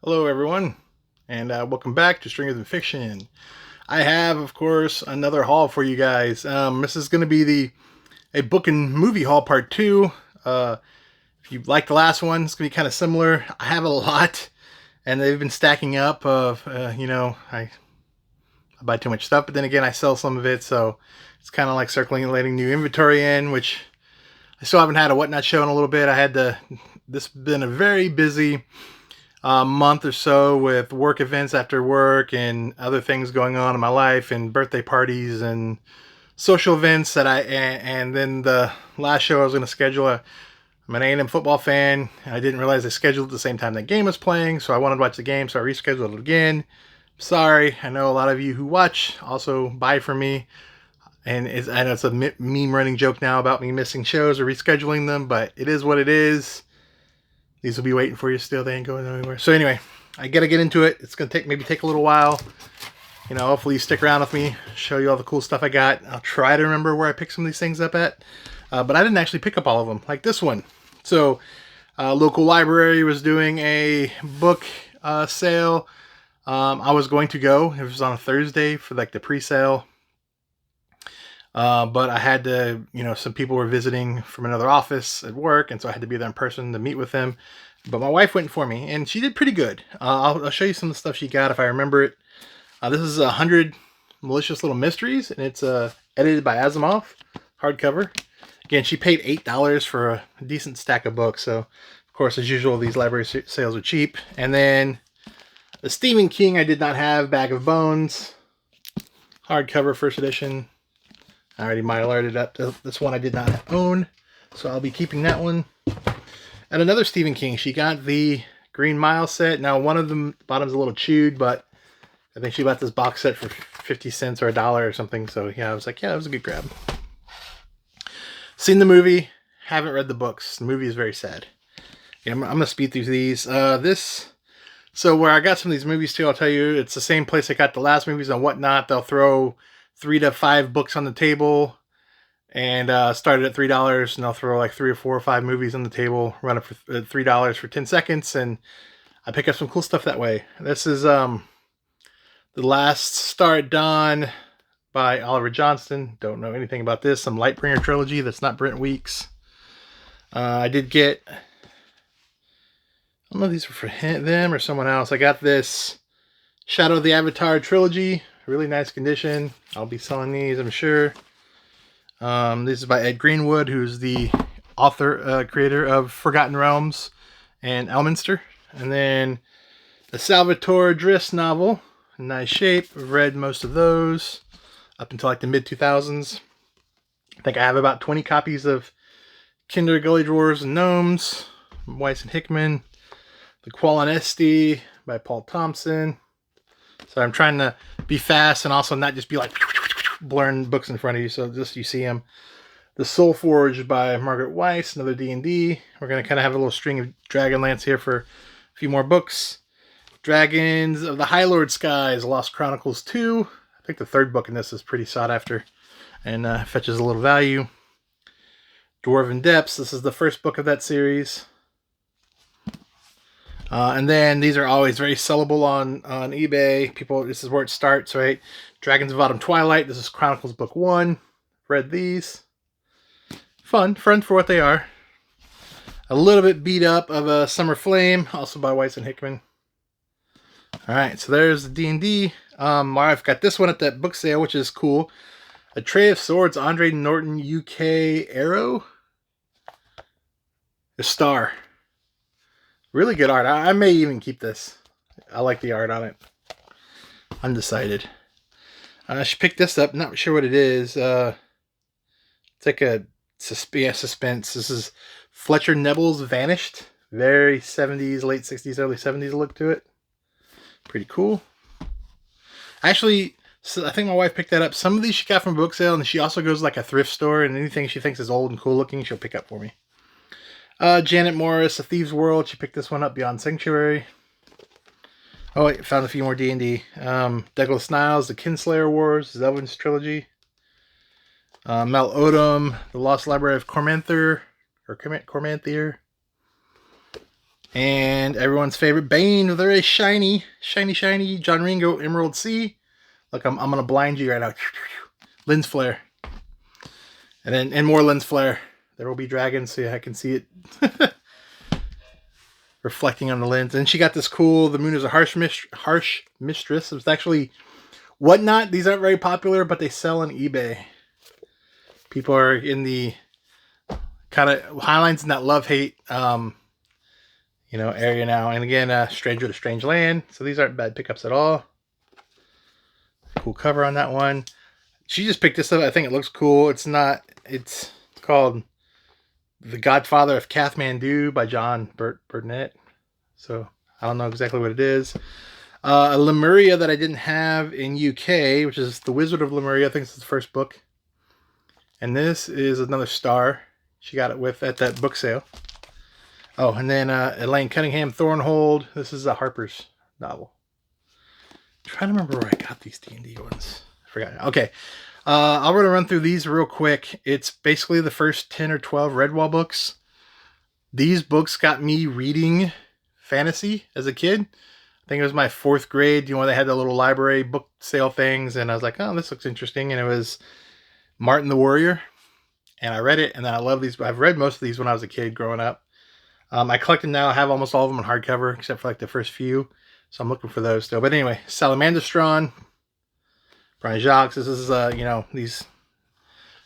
Hello, everyone, and welcome back to Stranger Than Fiction. I have, of course, another haul for you guys. This is going to be a book and movie haul part two. If you like the last one, it's going to be kind of similar. I have a lot, and they've been stacking up. I buy too much stuff, but then again, I sell some of it, so it's kind of like circulating new inventory in, which I still haven't had a Whatnot show in a little bit. This has been a very busy month or so with work events after work and other things going on in my life and birthday parties and social events and then the last show I was going to schedule. I'm an A&M football fan. I didn't realize they scheduled at the same time the game was playing, so I wanted to watch the game, so I rescheduled it again. Sorry, I know a lot of you who watch also buy from me, and I know it's a meme running joke now about me missing shows or rescheduling them, but it is what it is. These will be waiting for you still. They ain't going anywhere. So anyway, I gotta get into it. It's gonna take a little while. Hopefully you stick around with me, show you all the cool stuff I got. I'll try to remember where I picked some of these things up at. But I didn't actually pick up all of them, like this one. So, local library was doing a book sale. I was going to go. It was on a Thursday for like the pre-sale. But I had to, some people were visiting from another office at work, and so I had to be there in person to meet with them. But my wife went for me, and she did pretty good. I'll show you some of the stuff she got if I remember it. This is 100 Malicious Little Mysteries, and it's edited by Asimov, hardcover. Again, she paid $8 for a decent stack of books, so of course, as usual, these library sales are cheap. And then the Stephen King I did not have, Bag of Bones, hardcover, first edition. I already might alerted up to this one I did not own, so I'll be keeping that one. And another Stephen King, she got the Green Mile set. Now, one of them, the bottom's a little chewed, but I think she bought this box set for 50 cents or $1 or something. So, yeah, I was like, yeah, that was a good grab. Seen the movie, haven't read the books. The movie is very sad. Yeah, I'm going to speed through these. So where I got some of these movies too, I'll tell you, it's the same place I got the last movies on Whatnot. They'll throw 3 to 5 books on the table and started at $3, and I'll throw like 3 or 4 or 5 movies on the table, run it for $3 for 10 seconds, and I pick up some cool stuff that way. This is The Last Star at Dawn by Oliver Johnston. Don't know anything about this. Some Lightbringer trilogy that's not Brent Weeks. I did get, I don't know if these were for them or someone else. I got this Shadow of the Avatar trilogy. Really nice condition. I'll be selling these, I'm sure. This is by Ed Greenwood, who's the author, creator of Forgotten Realms and Elminster. And then the Salvatore Driss novel. Nice shape. I've read most of those up until like the mid-2000s. I think I have about 20 copies of Kinder Gully Drawers and Gnomes, Weiss and Hickman. The Qual Esti by Paul Thompson. So I'm trying to be fast and also not just be like blurring books in front of you, so just you see them. The Soul Forge by Margaret Weiss, another D&D. We're going to kind of have a little string of Dragonlance here for a few more books. Dragons of the High Lord Skies, Lost Chronicles 2. I think the third book in this is pretty sought after and fetches a little value. Dwarven Depths, this is the first book of that series. And then these are always very sellable on eBay. People, this is where it starts, right? Dragons of Autumn Twilight. This is Chronicles Book 1. Read these. Fun for what they are. A little bit beat up of a Summer Flame, also by Weiss and Hickman. Alright, so there's the D&D. I've got this one at that book sale, which is cool. A Tray of Swords, Andre Norton UK Arrow. A Star. Really good art. I may even keep this. I like the art on it. Undecided. I should pick this up. Not sure what it is. It's like a suspense. This is Fletcher Nebel's Vanished. Very 70s, late 60s, early 70s look to it. Pretty cool. Actually, so I think my wife picked that up. Some of these she got from a book sale, and she also goes to like a thrift store, and anything she thinks is old and cool looking, she'll pick up for me. Janet Morris, A Thief's World. She picked this one up, Beyond Sanctuary. Oh, wait, found a few more D&D. Douglas Niles, The Kinslayer Wars, Zelvin's trilogy. Mel Odom, The Lost Library of Cormanther, or Cormanthier. And everyone's favorite Bane with a very shiny John Ringo Emerald Sea. Look, I'm gonna blind you right now. Lens flare. And more lens flare. There will be dragons, so I can see it reflecting on the lens. And she got this cool, the moon is a harsh mistress. It was actually Whatnot. These aren't very popular, but they sell on eBay. People are in the kind of Highlines in that love-hate area now. And again, Stranger to Strange Land. So these aren't bad pickups at all. Cool cover on that one. She just picked this up. I think it looks cool. It's called The Godfather of Kathmandu by John Burnett. So I don't know exactly what it is. A Lemuria that I didn't have in UK, which is The Wizard of Lemuria. I think it's the first book. And this is another star. She got it at that book sale. Oh, and then Elaine Cunningham, Thornhold. This is a Harper's novel. I'm trying to remember where I got these D&D ones. I forgot. Okay. I'm going to run through these real quick. It's basically the first 10 or 12 Redwall books. These books got me reading fantasy as a kid. I think it was my 4th grade, when they had the little library book sale things. And I was like, oh, this looks interesting. And it was Martin the Warrior. And I read it, and then I love these. I've read most of these when I was a kid growing up. I collect them now. I have almost all of them on hardcover, except for like the first few. So I'm looking for those still. But anyway, Salamander Strawn, Brian Jacques. This is, these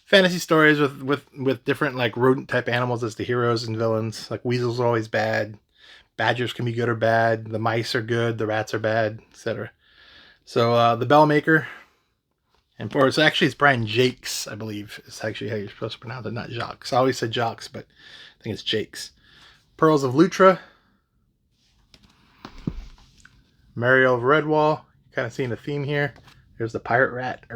fantasy stories with different like rodent type animals as the heroes and villains. Like weasels are always bad. Badgers can be good or bad. The mice are good. The rats are bad, etc. So the Bellmaker. It's Brian Jakes, I believe. It's actually how you're supposed to pronounce it, not Jacques. I always said Jacques, but I think it's Jakes. Pearls of Lutra. Mariel of Redwall. Kind of seeing a theme here. There's the Pirate Rat.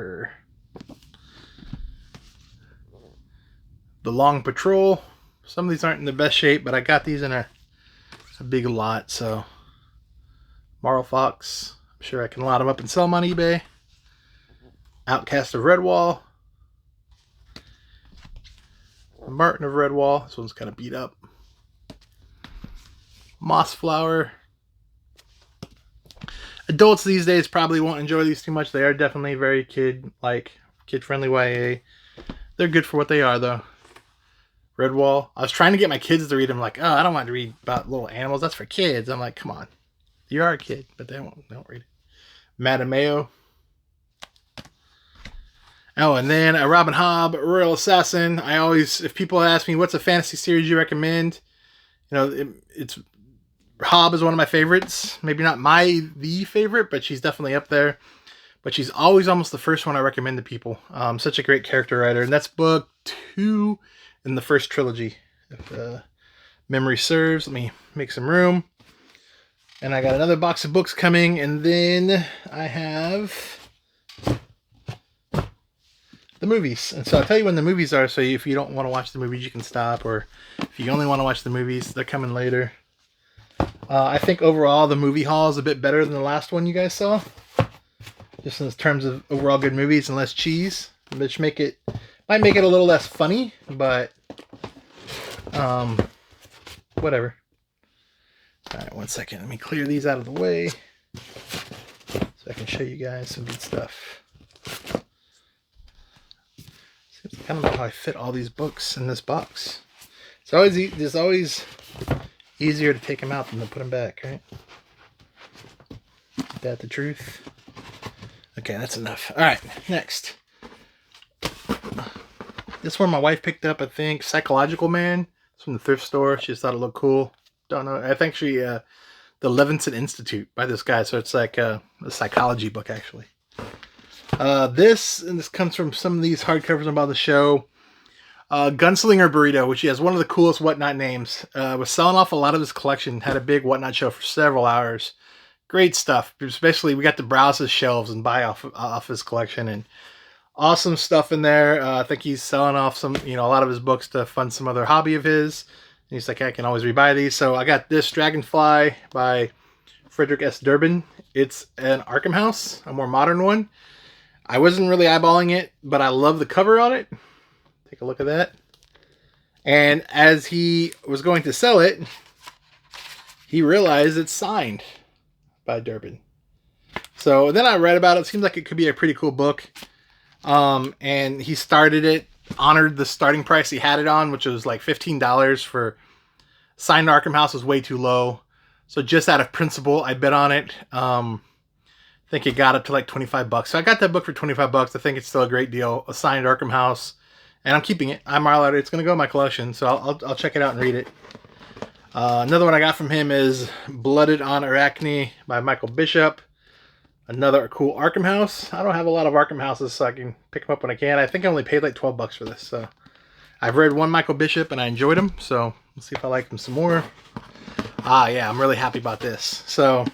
The Long Patrol. Some of these aren't in the best shape, but I got these in a big lot. So Marl Fox. I'm sure I can lot them up and sell them on eBay. Outcast of Redwall. Martin of Redwall. This one's kind of beat up. Mossflower. Adults these days probably won't enjoy these too much. They are definitely very kid-friendly YA. They're good for what they are, though. Redwall. I was trying to get my kids to read them. Like, oh, I don't want to read about little animals. That's for kids. I'm like, come on. You are a kid, but they don't read it. Madameo. Oh, and then Robin Hobb, Royal Assassin. If people ask me what's a fantasy series you recommend, it's Hobb is one of my favorites. Maybe not the favorite, but she's definitely up there. But she's always almost the first one I recommend to people. Such a great character writer. And that's book 2 in the first trilogy. If memory serves. Let me make some room. And I got another box of books coming. And then I have the movies. And so I'll tell you when the movies are. So if you don't want to watch the movies, you can stop. Or if you only want to watch the movies, they're coming later. I think overall the movie haul is a bit better than the last one you guys saw. Just in terms of overall good movies and less cheese. Which might make it a little less funny. But whatever. Alright, one second. Let me clear these out of the way. So I can show you guys some good stuff. I don't know how I fit all these books in this box. It's always easier to take them out than to put them back, right? Is that the truth? Okay, that's enough. Alright, next. This one my wife picked up, I think. Psychological Man. It's from the thrift store. She just thought it looked cool. Don't know. I think the Levinson Institute by this guy. So it's like a psychology book, actually. This comes from some of these hardcovers about the show. Gunslinger Burrito, which he has one of the coolest Whatnot names, was selling off a lot of his collection. Had a big Whatnot show for several hours. Great stuff. Especially we got to browse his shelves and buy off his collection, and awesome stuff in there. I think he's selling off a lot of his books to fund some other hobby of his. And he's like, I can always rebuy these. So I got this Dragonfly by Frederick S. Durbin. It's an Arkham House, a more modern one. I wasn't really eyeballing it, but I love the cover on it. Take a look at that. And as he was going to sell it, he realized it's signed by Durbin. So then I read about it. It seems like it could be a pretty cool book. And he started it, honored the starting price he had it on, which was like $15 for signed Arkham House was way too low. So just out of principle, I bet on it. I think it got up to like 25 bucks. So I got that book for 25 bucks. I think it's still a great deal. A signed Arkham House. And I'm keeping it. I'm all out. It's going to go in my collection. So I'll check it out and read it. Another one I got from him is Blooded on Arachne by Michael Bishop. Another cool Arkham House. I don't have a lot of Arkham Houses, so I can pick them up when I can. I think I only paid like 12 bucks for this. So I've read one Michael Bishop and I enjoyed him. So let's see if I like him some more. Yeah, I'm really happy about this. So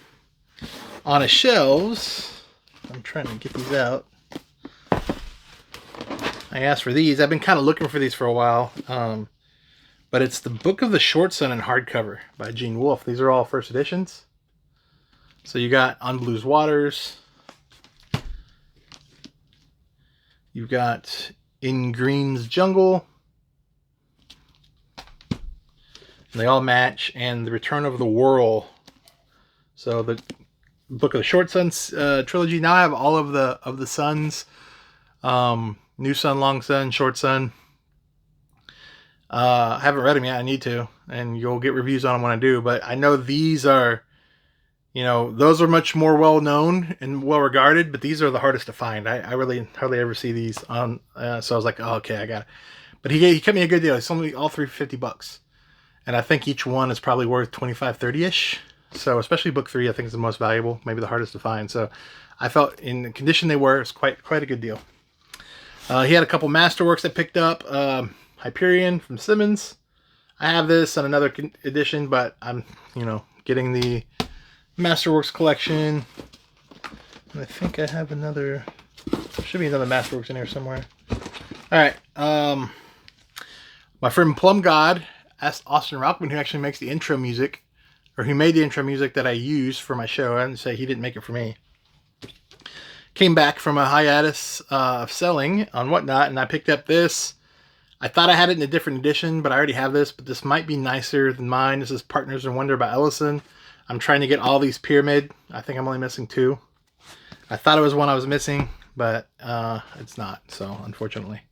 on his shelves, I'm trying to get these out. I asked for these. I've been kind of looking for these for a while. But it's the Book of the Short Sun in hardcover by Gene Wolfe. These are all first editions. So you got On Blue's Waters. You've got In Green's Jungle. And they all match. And The Return of the Whirl. So the Book of the Short Suns trilogy. Now I have all of the suns. New Sun, Long Sun, Short Sun. I haven't read them yet. I need to. And you'll get reviews on them when I do. But I know these are... You know, those are much more well-known and well-regarded, but these are the hardest to find. I really hardly ever see these on, so I was like, oh, okay, I got it. But he kept me a good deal. He sold me all three for 50 bucks. And I think each one is probably worth 25, 30-ish. So especially book 3, I think is the most valuable, maybe the hardest to find. So I felt in the condition they were, it's quite a good deal. He had a couple masterworks I picked up. Hyperion from Simmons. I have this on another edition, but I'm, getting the Masterworks collection. And I think I have another. There should be another Masterworks in here somewhere. Alright. My friend Plum God asked Austin Rockman, who actually makes the intro music, or who made the intro music that I use for my show. I didn't say he didn't make it for me. Came back from a hiatus of selling on Whatnot, and I picked up this. I thought I had it in a different edition, but I already have this, but this might be nicer than mine. This is Partners in Wonder by Ellison. I'm trying to get all these Pyramid. I think I'm only missing 2. I thought it was one I was missing, but it's not, so unfortunately.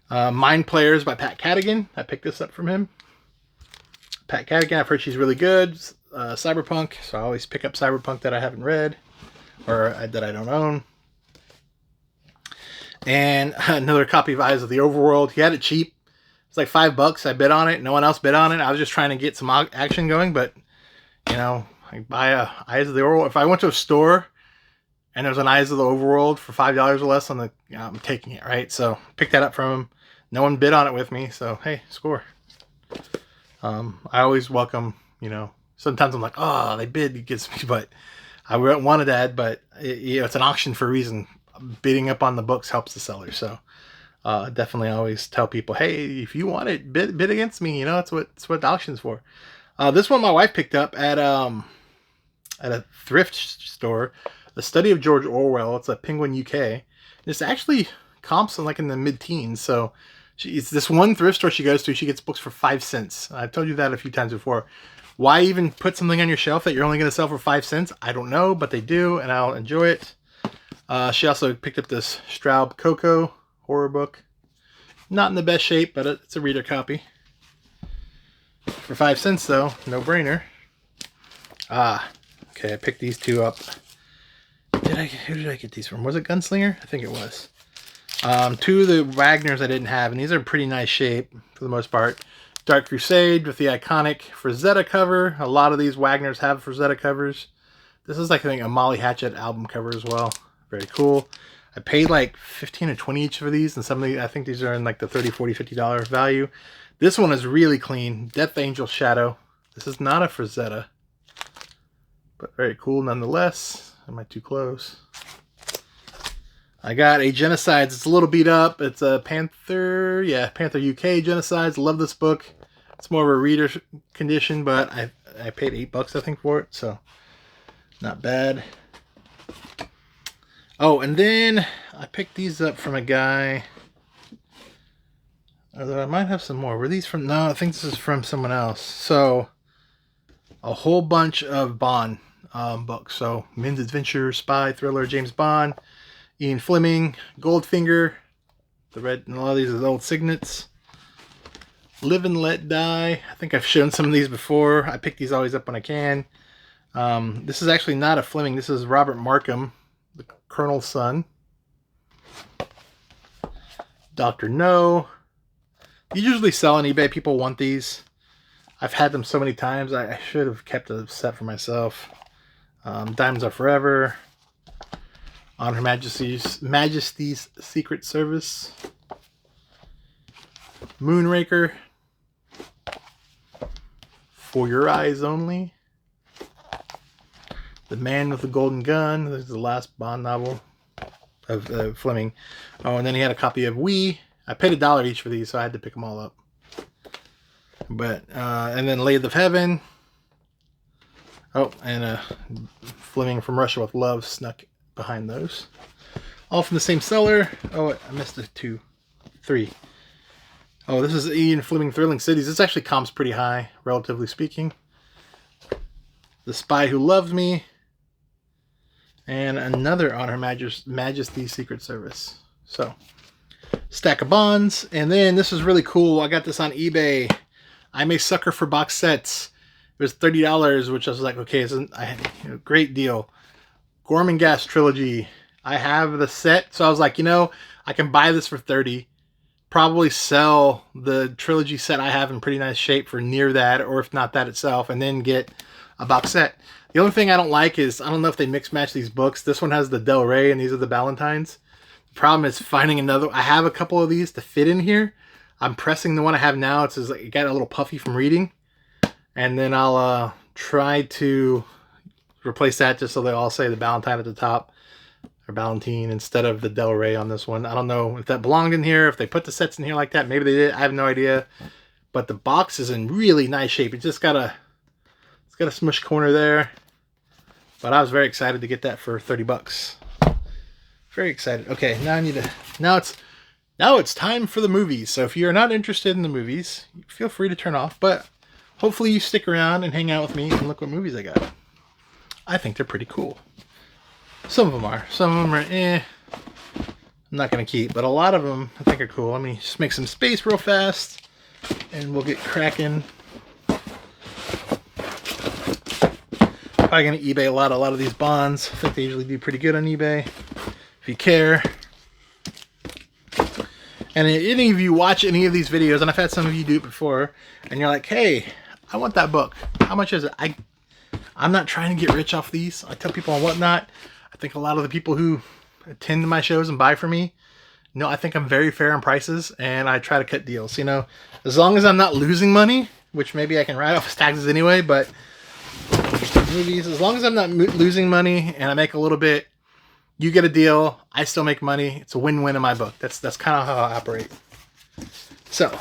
Mind Players by Pat Cadigan. I picked this up from him. Pat Cadigan, I've heard she's really good. Cyberpunk, so I always pick up Cyberpunk that I haven't read, or that I don't own. And another copy of Eyes of the Overworld. He had it cheap. It's like $5. I bid on it. No one else bid on it. I was just trying to get some action going, but I buy a Eyes of the Overworld. If I went to a store and there's an Eyes of the Overworld for $5 or less, I'm taking it, right? So pick that up from him. No one bid on it with me, so hey, score. I always welcome, sometimes I'm like, oh, they bid against me, but I wanted that, but it's an auction for a reason. Bidding up on the books helps the seller, so definitely always tell people, hey, if you want it, bid against me. It's what the auction's for. This one my wife picked up at a thrift store, The Study of George Orwell. It's a Penguin UK. It's actually comps in the mid-teens. So it's this one thrift store she goes to. She gets books for 5 cents. I've told you that a few times before. Why even put something on your shelf that you're only going to sell for 5 cents? I don't know, but they do, and I'll enjoy it. She also picked up this Straub Coco horror book. Not in the best shape, but it's a reader copy. For 5 cents, though, no brainer. Okay, I picked these 2 up. Who did I get these from? Was it Gunslinger? I think it was. 2 of the Wagners I didn't have, and these are in pretty nice shape for the most part. Dark Crusade with the iconic Frazetta cover. A lot of these Wagners have Frazetta covers. This is I think a Molly Hatchet album cover as well. Very cool. I paid like 15 or 20 each for these, and some of these, I think these are in like the $30, $40, $50 value. This one is really clean. Death Angel Shadow. This is not a Frazetta, but very cool nonetheless. Am I too close? I got a Genocides. It's a little beat up. It's a Panther. Yeah, Panther UK Genocides. Love this book. It's more of a reader condition, but I paid $8 I think for it, so not bad. Oh, and then I picked these up from a guy. Although I might have some more. Were these from... No, I think this is from someone else. So, a whole bunch of Bond books. So Men's Adventure, Spy, Thriller, James Bond, Ian Fleming, Goldfinger, the red, and a lot of these are the old signets. Live and Let Die. I think I've shown some of these before. I pick these always up when I can. This is actually not a Fleming. This is Robert Markham, the Colonel's son. Dr. No. You usually sell on eBay. People want these. I've had them so many times. I should have kept a set for myself. Diamonds Are Forever. On Her Majesty's Secret Service. Moonraker. For Your Eyes Only. The Man with the Golden Gun. This is the last Bond novel of Fleming. Oh, and then he had a copy of We. I paid $1 each for these, so I had to pick them all up. But and then Lathe of Heaven. Oh, and Fleming From Russia with Love snuck behind those. All from the same seller. Oh, I missed a 2, 3. Oh, this is Ian Fleming Thrilling Cities. This actually comps pretty high, relatively speaking. The Spy Who Loved Me. And another On Her Majesty's Secret Service. So, stack of bonds. And then this is really cool. I got this on eBay. I'm a sucker for box sets. It was $30, which I was like, okay, it's a great deal. Gorman Gas Trilogy. I have the set, so I was like, I can buy this for $30. Probably sell the trilogy set I have in pretty nice shape for near that, or if not that itself, and then get a box set. The only thing I don't like is, I don't know if they mix match these books. This one has the Del Rey and these are the Ballantines. The problem is finding another. I have a couple of these to fit in here. I'm pressing the one I have now. It's just like, it got a little puffy from reading. And then I'll try to replace that just so they all say the Ballantine at the top. Or Ballantine instead of the Del Rey on this one. I don't know if that belonged in here, if they put the sets in here like that. Maybe they did. I have no idea. But the box is in really nice shape. It just got a smush corner there. But I was very excited to get that for $30. Very excited. Okay, now it's time for the movies. So if you're not interested in the movies, feel free to turn off. But hopefully you stick around and hang out with me and look what movies I got. I think they're pretty cool. Some of them are. Some of them are I'm not going to keep. But a lot of them I think are cool. Let me just make some space real fast. And we'll get cracking. Probably going to eBay a lot of these bonds. I think they usually do pretty good on eBay. If you care. And if any of you watch any of these videos, and I've had some of you do it before, and you're like, hey, I want that book. How much is it? I'm not trying to get rich off these. I tell people on Whatnot. I think a lot of the people who attend my shows and buy from me, I think I'm very fair on prices, and I try to cut deals. As long as I'm not losing money, which maybe I can write off as taxes anyway, but movies, as long as I'm not losing money and I make a little bit, you get a deal, I still make money. It's a win-win in my book. That's kind of how I operate. So,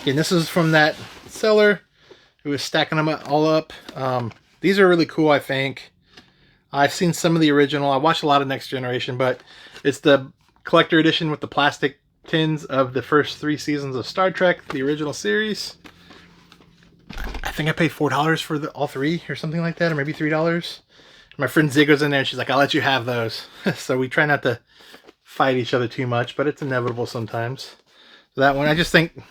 again, this is from that seller who was stacking them all up. These are really cool, I think. I've seen some of the original. I watched a lot of Next Generation, but it's the collector edition with the plastic tins of the first 3 seasons of Star Trek, the original series. I think I paid $4 for all 3 or something like that, or maybe $3. My friend Zig was in there and she's like, I'll let you have those. So we try not to fight each other too much, but it's inevitable sometimes. So that one, I just think,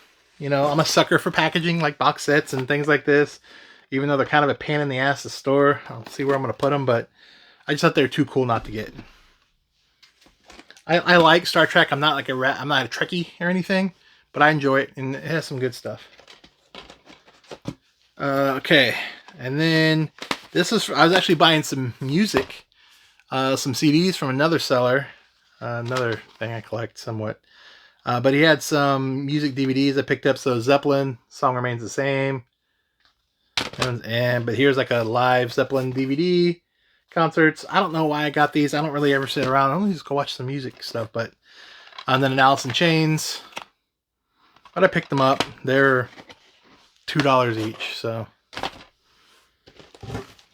I'm a sucker for packaging, like box sets and things like this, even though they're kind of a pain in the ass to store. I'll see where I'm going to put them, but I just thought they were too cool not to get. I like Star Trek. I'm not like I'm not a Trekkie or anything, but I enjoy it and it has some good stuff. Okay, and then I was actually buying some music, some CDs from another seller, another thing I collect somewhat. But he had some music DVDs I picked up. So Zeppelin, Song Remains the Same. But here's like a live Zeppelin DVD concerts. I don't know why I got these. I don't really ever sit around. I only just go watch some music stuff. But and then an Alice in Chains. But I picked them up. They're $2 each. So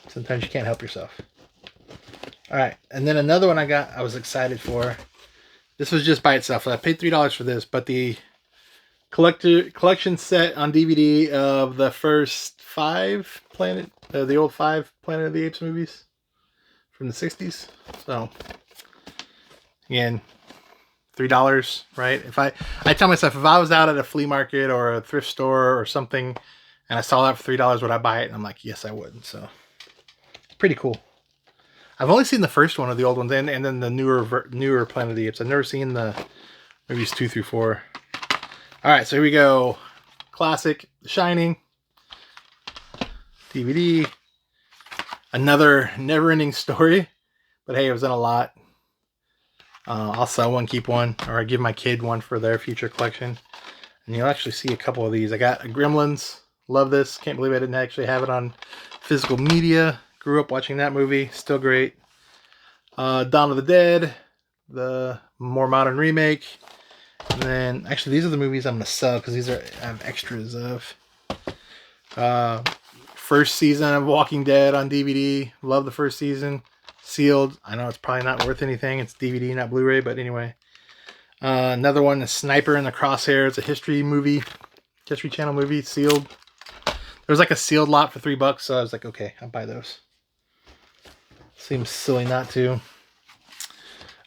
sometimes you can't help yourself. All right, and then another one I was excited for. This was just by itself. I paid $3 for this, but the collection set on DVD of the first the old 5 Planet of the Apes movies from the 60s. So again, $3, right? I tell myself, if I was out at a flea market or a thrift store or something and I saw that for $3, would I buy it? And I'm like, yes, I would. So it's pretty cool. I've only seen the first one of the old ones and then the newer Planet of the Apes. I've never seen the movies 2 through 4. All right, so here we go. Classic, The Shining, DVD. Another never-ending story, but hey, it was in a lot. I'll sell one, keep one, or I give my kid one for their future collection. And you'll actually see a couple of these. I got Gremlins. Love this. Can't believe I didn't actually have it on physical media. Grew up watching that movie. Still great. Dawn of the Dead, the more modern remake. And then, actually, these are the movies I'm going to sell because these I have extras of. First season of Walking Dead on DVD. Love the first season. Sealed. I know it's probably not worth anything. It's DVD, not Blu-ray, but anyway. Another one, The Sniper in the Crosshair. It's a History Channel movie. Sealed. There was like a sealed lot for $3, so I was like, okay, I'll buy those. Seems silly not to.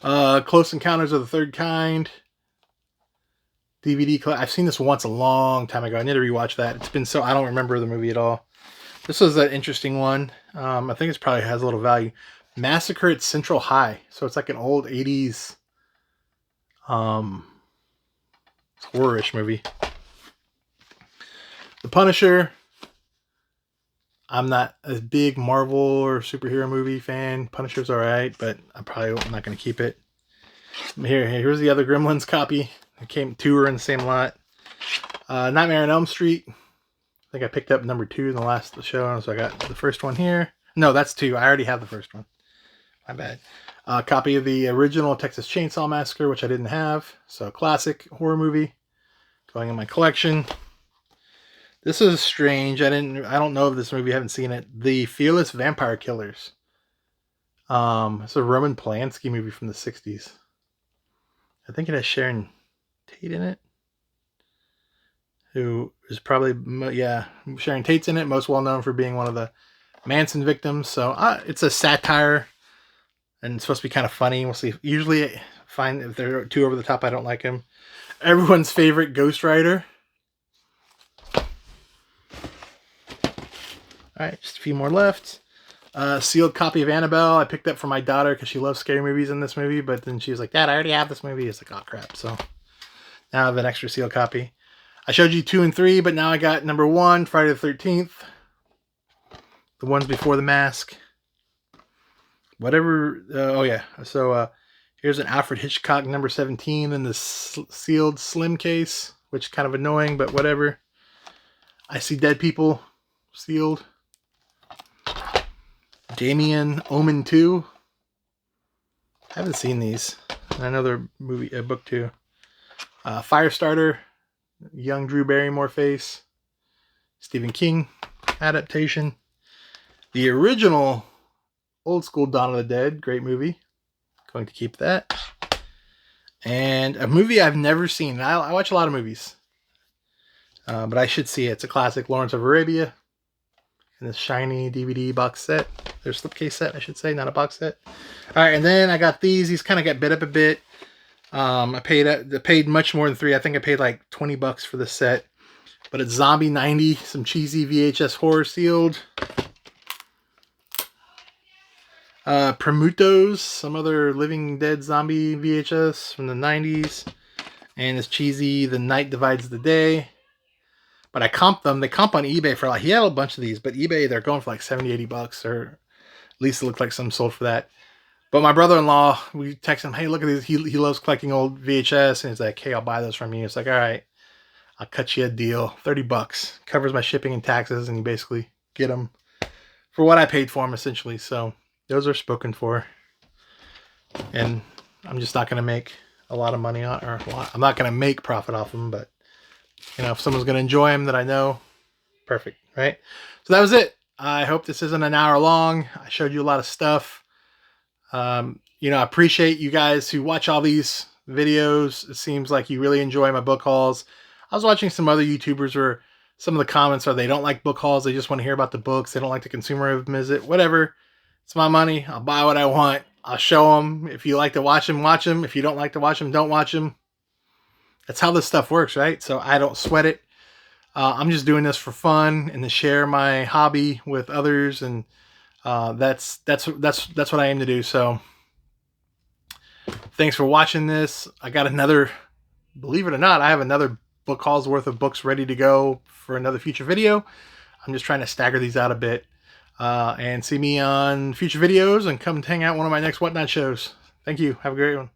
Close Encounters of the Third Kind. DVD. I've seen this once a long time ago. I need to rewatch that. It's been so... I don't remember the movie at all. This was an interesting one. I think it probably has a little value. Massacre at Central High. So it's like an old 80s horror-ish movie. The Punisher. I'm not a big Marvel or superhero movie fan. Punisher's alright, but I'm not going to keep it. Here's the other Gremlins copy. Two were in the same lot. Nightmare on Elm Street. I think I picked up number 2 in the last show, so I got the first one here. No, that's 2. I already have the first one. My bad. Copy of the original Texas Chainsaw Massacre, which I didn't have. So classic horror movie going in my collection. This is strange. I don't know of this movie. I haven't seen it. The Fearless Vampire Killers. It's a Roman Polanski movie from the 60s. I think it has Sharon Tate in it. Who is probably, Sharon Tate's in it. Most well known for being one of the Manson victims. So it's a satire. And it's supposed to be kind of funny. We'll see. Usually, if they're too over the top, I don't like them. Everyone's favorite Ghost Rider. Alright, just a few more left. Sealed copy of Annabelle. I picked up for my daughter because she loves scary movies in this movie. But then she was like, Dad, I already have this movie. It's like, oh crap. So now I have an extra sealed copy. I showed you 2 and 3, but now I got number 1, Friday the 13th. The ones before The Mask. Whatever. So here's an Alfred Hitchcock number 17 in the sealed slim case, which is kind of annoying, but whatever. I See Dead People, sealed. Damien, Omen 2. I haven't seen these. Another movie, a book too. Firestarter, young Drew Barrymore face. Stephen King adaptation. The original old school Dawn of the Dead, great movie. Going to keep that. And a movie I've never seen. I watch a lot of movies. But I should see it. It's a classic, Lawrence of Arabia. In this shiny DVD box set. Or slipcase set, I should say, not a box set. Alright, and then I got these. These kind of got bit up a bit. I paid much more than 3. I think I paid like $20 for this set. But it's Zombie 90, some cheesy VHS horror sealed. Promutos, some other Living Dead zombie VHS from the 90s. And it's cheesy The Night Divides the Day. But I comped them. They comp on eBay for like, he had a bunch of these, but eBay, they're going for like $70, $80, or at least it looked like some sold for that. But my brother-in-law, we text him, hey, look at these. He loves collecting old VHS, and he's like, hey, I'll buy those from you. It's like, all right, I'll cut you a deal. $30. Covers my shipping and taxes, and you basically get them for what I paid for them, essentially. So those are spoken for. And I'm just not going to make a lot of money on, I'm not going to make profit off them, but you know, if someone's going to enjoy them that I know, perfect, right? So that was it. I hope this isn't an hour long. I showed you a lot of stuff. You know, I appreciate you guys who watch all these videos. It seems like you really enjoy my book hauls. I was watching some other YouTubers where some of the comments are they don't like book hauls, they just want to hear about the books, they don't like the consumer visit, whatever. It's my money. I'll buy what I want. I'll show them. If you like to watch them, watch them. If you don't like to watch them, don't watch them. That's how this stuff works, right? So I don't sweat it. I'm just doing this for fun and to share my hobby with others, and that's what I aim to do. So thanks for watching this. I got another, believe it or not, I have another book haul's worth of books ready to go for another future video. I'm just trying to stagger these out a bit. And see me on future videos and come hang out one of my next Whatnot shows. Thank you. Have a great one.